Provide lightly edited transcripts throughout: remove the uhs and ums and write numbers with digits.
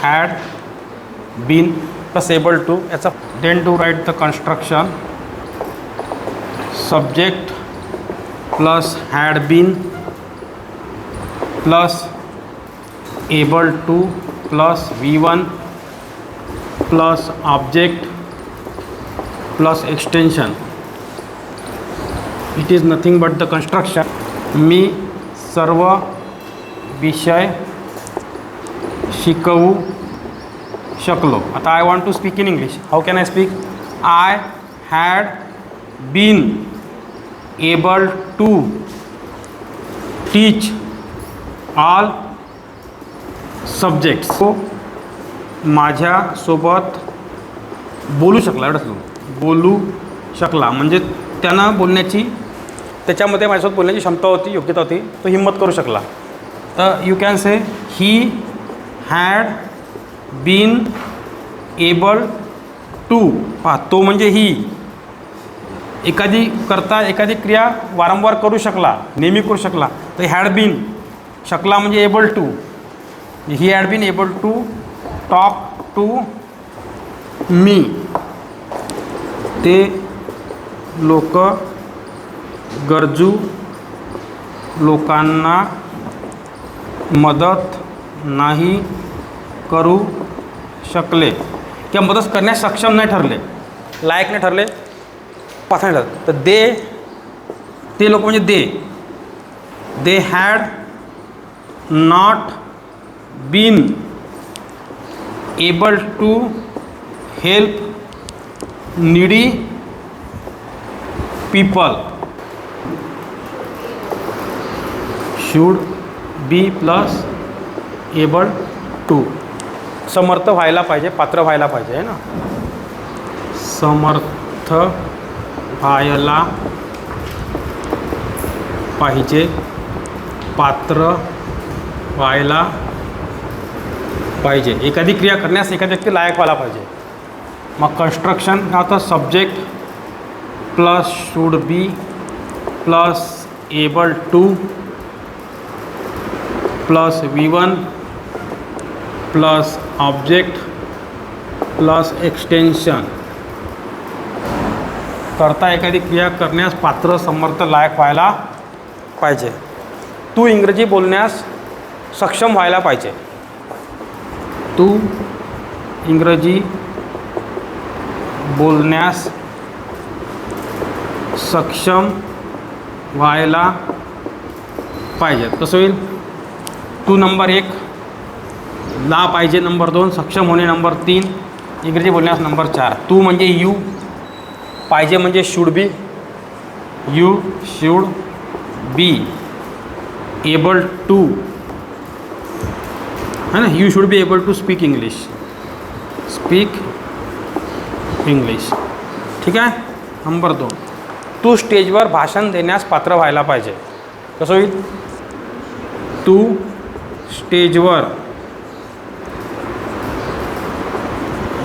had been plus able to याचा then to write the construction subject plus had been plus able to plus V1 plus object plus extension. It is nothing but the construction. मी सर्व विषय शिकवू शकलो. आता I want to speak in English. How can I speak? I had been able to teach all subjects. तो माझ्यासोबत बोलू शकला. एवढंच बोलू शकला म्हणजे त्यांना बोलण्याची त्याच्यामध्ये माझ्यासोबत बोलण्याची क्षमता होती, योग्यता होती, तो हिम्मत करू शकला. तर you can say he had been able to. पहा तो म्हणजे ही एखादी क्रिया वारंवार करू शकला, नेहमी करू शकला. तर हॅड बीन शकला म्हणजे able to. He had been able to talk to me. ते लोक गरजू लोकांना मदत नाही करू शकले किंवा मदत करण्यास सक्षम नाही ठरले, लायक नाही ठरले, पास नाही ठरले. तर ते लोक म्हणजे they had not been able to help needy people. Should be plus able to. समर्थ व्हायला पाहिजे, पात्र व्हायला पाहिजे आहे ना. समर्थ व्हायला पाहिजे, पात्र व्हायला पाहिजे. एखादी क्रिया करण्यास एखादी व्यक्ती लायक व्हायला पाहिजे. मग कन्स्ट्रक्शन काय होतं? Subject plus should be plus able to plus V1 plus object plus extension. करता एखादी क्रिया करण्यास पात्र, समर्थ, लायक व्हायला पाहिजे. तू इंग्रजी बोलण्यास सक्षम व्हायला पाहिजे. तू इंग्रजी बोलण्यास सक्षम व्हायला पाहिजे. कसं होईल? तू नंबर 1 ला पाहिजे, नंबर 2 सक्षम होणे, नंबर 3 इंग्रजी बोलण्यास, नंबर 4 तू म्हणजे यू, पाहिजे म्हणजे should be, you should be able to है ना. You should be able to speak English, ठीक आहे. नंबर 2 तू स्टेजवर भाषण देण्यास पात्र व्हायला पाहिजे. कसं होईल? तू स्टेजवर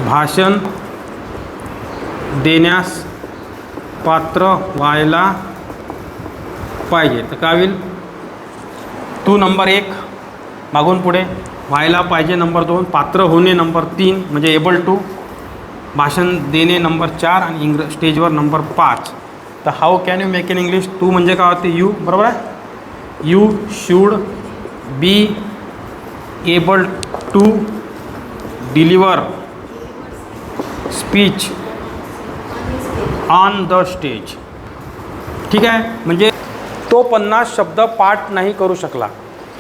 भाषण देण्यास पात्र व्हायला पाहिजे. तर काय होईल? तू नंबर 1 मागून पुढे व्हायला पाहिजे, नंबर 2 पात्र होणे, नंबर 3 म्हणजे एबल टू, भाषण देणे नंबर 4 आणि स्टेजवर नंबर 5. तर how can you make in English? तू म्हणजे काय होते? यू, बरोबर आहे. You should be able to deliver speech on the stage. ठीक आहे. म्हणजे तो 50 शब्द पाठ नाही करू शकला.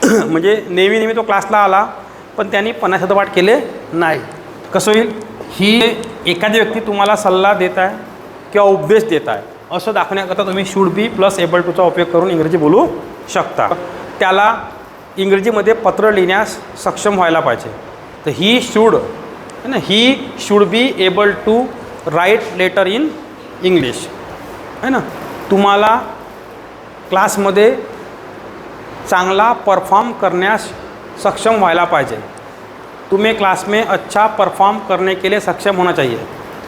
म्हणजे नेहमी तो क्लासला आला पण त्यांनी 50 शब्द पाठ केले नाही. कसं होईल? ही एखादी व्यक्ती तुम्हाला सल्ला देत आहे किंवा उपदेश देत आहे असं दाखवण्याकरता तुम्ही शुड बी प्लस एबल टूचा उपयोग करून इंग्रजी बोलू शकता. त्याला इंग्रजीमध्ये पत्र लिहिण्यास सक्षम व्हायला पाहिजे. तर ही शुड है ना, he should be able to write letter in English है ना. तुम्हाला क्लासमध्ये चांगला परफॉर्म करण्यास सक्षम व्हायला पाहिजे. तुम्हें क्लास में अच्छा परफॉर्म करने के लिए सक्षम होना चाहिए.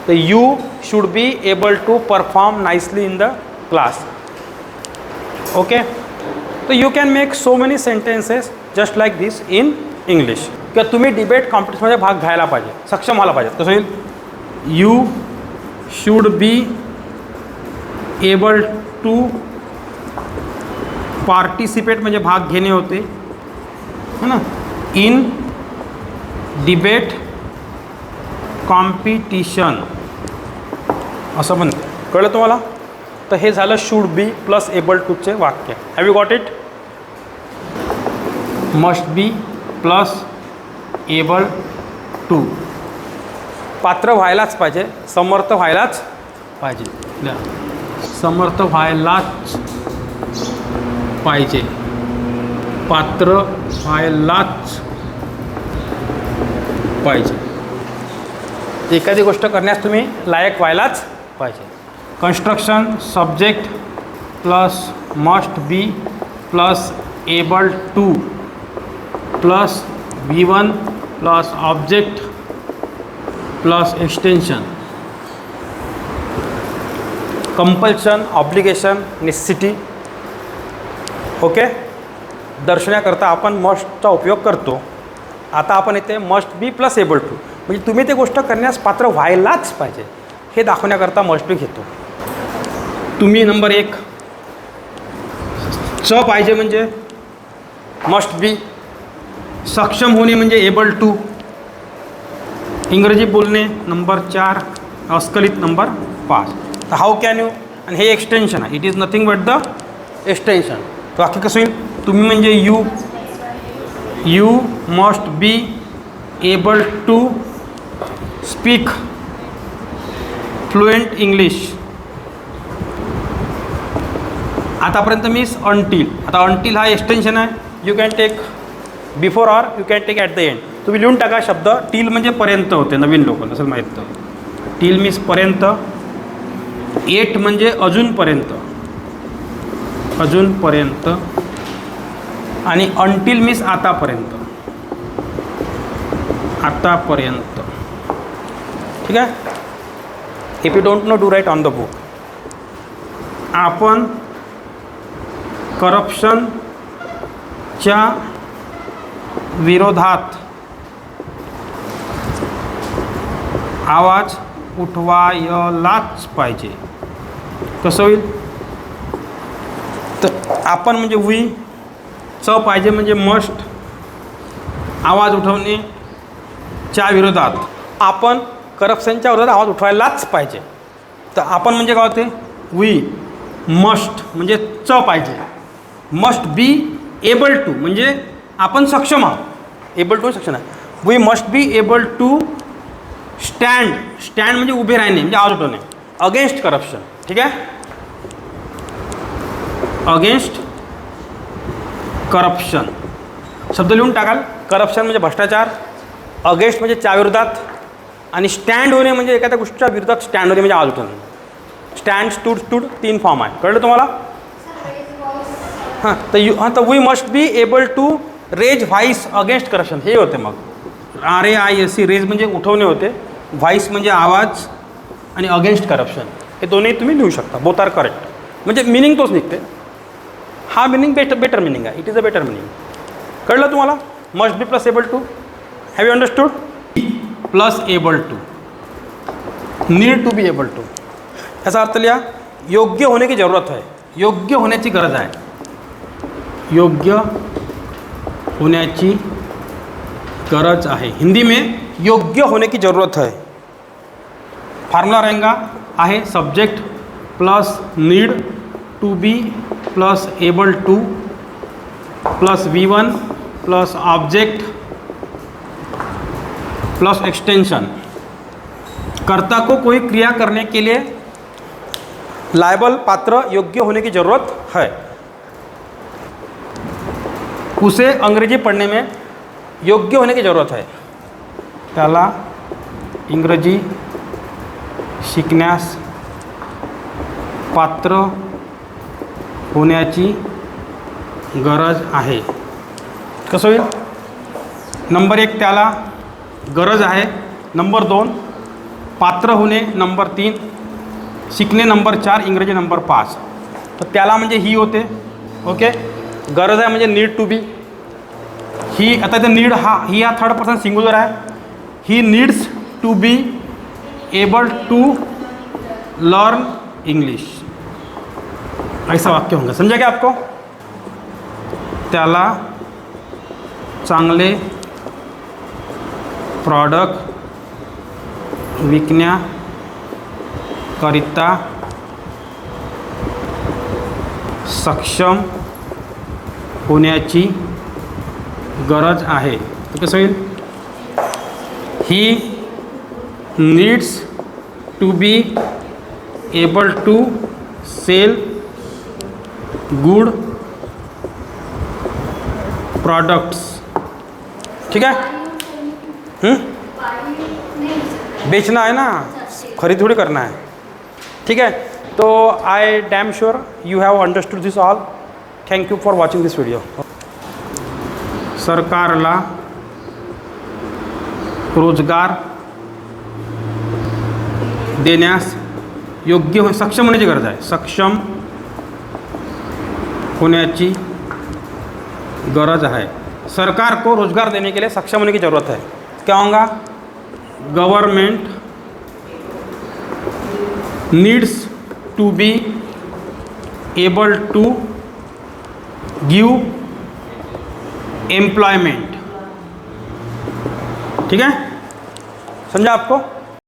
तो you should be able to perform nicely in the class. Okay. तो you can make so many sentences just like this in English. किंवा तुम्ही डिबेट कॉम्पिटिशनमध्ये भाग घ्यायला पाहिजे, सक्षम व्हायला पाहिजे. कसं होईल? You should be able to participate म्हणजे भाग घेणे होते है ना, इन डिबेट कॉम्पिटिशन असं म्हणते. कळलं तुम्हाला? तर हे झालं शूड बी प्लस एबल टूचे वाक्य. Have you got it? Must be plus able to. पात्र व्हायलाच पाहिजे, समर्थ व्हायलाच पाहिजे, समर्थ व्हायलाच पाहिजे, पात्र व्हायलाच पाहिजे. एखादी गोष्ट करण्यास तुम्ही लायक व्हायलाच पाहिजे. Construction subject plus must be plus able to plus V1 plus object plus extension. Compulsion, obligation, necessity. Okay, दर्शवण्याकरता आपण मस्टचा उपयोग करतो. आता आपण इथे must be plus able to म्हणजे तुम्ही ते गोष्ट करण्यास पात्र व्हायलाच पाहिजे हे दाखवण्याकरता मस्ट बी घेतो. तुम्ही नंबर 1 च पाहिजे म्हणजे मस्ट बी, सक्षम होणे म्हणजे एबल टू, इंग्रजी बोलणे नंबर 4, अस्खलित नंबर 5. तर हाऊ कॅन यू, आणि हे एक्सटेन्शन आहे, it is nothing but the extension. वाक्य कसं होईल? तुम्ही म्हणजे you must be able to speak fluent English. आतापर्यंत मीन्स अंटील. आता अंटील हा एक्सटेन्शन आहे, you can take before or you can take at the end. तुम्ही लिहून टाका शब्द. टील म्हणजे पर्यंत होते, नवीन लोक नसेल माहीत तर. टील मीन्स पर्यंत, एट म्हणजे अजूनपर्यंत, अजूनपर्यंत, आणि अंटील मीन्स आतापर्यंत, आतापर्यंत. ठीक आहे. If you don't know do write on the book. आपण करप्शनच्या विरोधात आवाज उठवायलाच पाहिजे. कसं होईल? तर आपण म्हणजे वी, च पाहिजे म्हणजे मस्ट, आवाज उठवणेच्या विरोधात, आपण करप्शनच्या विरोधात आवाज उठवायलाच पाहिजे. तर आपण म्हणजे काय होते? वी. मस्ट म्हणजे च पाहिजे, मस्ट बी एबल टू म्हणजे आपण सक्षम आहोत, एबल टू सक्षम आहे. We must be able to stand, stand म्हणजे उभे राहणे म्हणजे आवाज उठवणे, अगेन्स्ट करप्शन. ठीक आहे, अगेन्स्ट करप्शन शब्द लिहून टाकाल. करप्शन म्हणजे भ्रष्टाचार, अगेन्स्ट म्हणजे च्या विरोधात, आणि स्टँड होणे म्हणजे एखाद्या गोष्टीच्या विरोधात स्टँड होणे म्हणजे आवाज उठवणे. स्टँड, स्टूड, स्टूड 3 फॉर्म आहे. कळलं तुम्हाला? हां, तर we must be able to raise voice against corruption हे होते. मग RAISE, रेज म्हणजे उठवणे होते, व्हाईस म्हणजे आवाज, आणि अगेन्स्ट करप्शन हे दोन्ही तुम्ही लिहू शकता. Both are correct. म्हणजे मिनिंग तोच निघते. हा मिनिंग बेटर मिनिंग आहे. It is a better meaning. कळलं तुम्हाला? Must be plus able to. Have you understood? Plus able to, need to be able to. याचा अर्थ लिहा, योग्य होने की जरूरत है, योग्य होण्याची गरज आहे, योग्य होण्याची गरज आहे. हिंदी में योग्य होने की ज़रूरत है. फार्मूला रहेगा आहे subject plus need to be plus able to plus V1 plus object plus extension. कर्ता को कोई क्रिया करने के लिए लायबल, पात्र, योग्य होने की ज़रूरत है. उसे अंग्रेजी पढ़ने में योग्य होने की ज़रूरत है. त्याला इंग्रजी शिकण्यास पात्र होण्याची गरज आहे. कसं होईल? नंबर 1 त्याला गरज आहे, नंबर 2 पात्र होणे, नंबर 3 शिकणे, नंबर 4 इंग्रजी, नंबर 5. तर त्याला म्हणजे ही होते. ओके, गरज आहे म्हणजे नीड टू बी, ही आता इथे नीड ही थर्ड पर्सन सिंगुलर आहे. He needs to be able to learn English. ऐसा वाक्य होगा. समझा क्या आपको? त्याला चांगले प्रॉडक्ट विकण्याकरिता सक्षम होण्याची गरज आहे. तर कसं होईल? He needs to be able to sell good products. ठीक है. बेचना है ना, खरीद थोड़ी करना है. ठीक है. तो I damn sure you have understood this all. Thank you for watching this video. सरकारला रोजगार देण्यास योग्य सक्षम होण्याची गरज आहे. सक्षम होण्याची गरज है. सरकार को रोजगार देने के लिए सक्षम होने की ज़रूरत है. क्या होगा? Government needs to be able to give employment. ठीक है. समझा आपको?